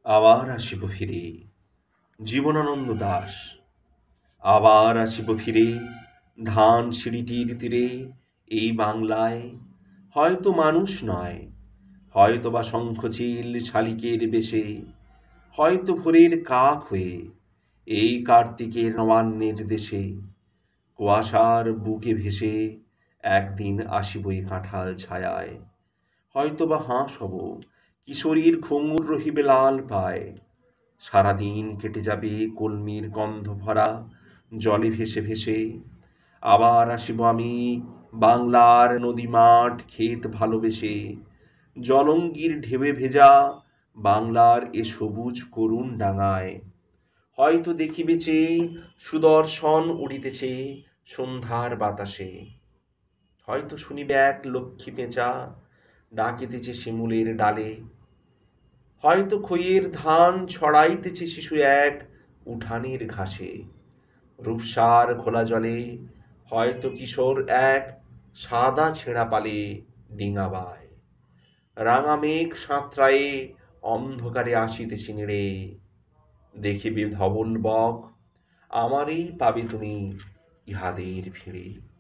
আবার আসিব ফিরে। জীবনানন্দ দাশ। আবার আসিব ফিরে ধান সিঁড়িটির তীরে এই বাংলায়। হয়তো মানুষ নয়, হয়তো বা শঙ্খচিল শালিকের বেশে, হয়তো ভোরের কাক হয়ে এই কার্তিকের নবান্নের দেশে। কুয়াশার বুকে ভেসে একদিন আসিব এই কাঁঠাল ছায়ায়। হয়তো বা হাঁস হব, কিশোরীর ঘুঙুর রহিবে লাল পায়। সারাদিন কেটে যাবে কলমির গন্ধ ভরা জলে ভেসে ভেসে। আবার আসিব আমি বাংলার নদী মাঠ ক্ষেত ভালোবেসে। জলঙ্গির ঢেউয়ে ভেজা বাংলার এ সবুজ করুণ ডাঙায়। হয়তো দেখিবে চেয়ে সুদর্শন উড়িতেছে সন্ধ্যার বাতাসে। হয়তো শুনিবে এক লক্ষ্মী পেঁচা ডাকিতেছে শিমুলের ডালে। হয়তো খইয়ের ধান ছড়াইতেছে শিশু এক উঠানের ঘাসে। রূপসার ঘোলা জলে হয়তো কিশোর এক সাদা ছেঁড়া পালে ডিঙা বায়। রাঙা মেঘ সাঁতরায়ে অন্ধকারে আসিতেছে নেড়ে। দেখিবে ধবল বক, আমারই পাবে তুমি ইহাদের ভিড়ে।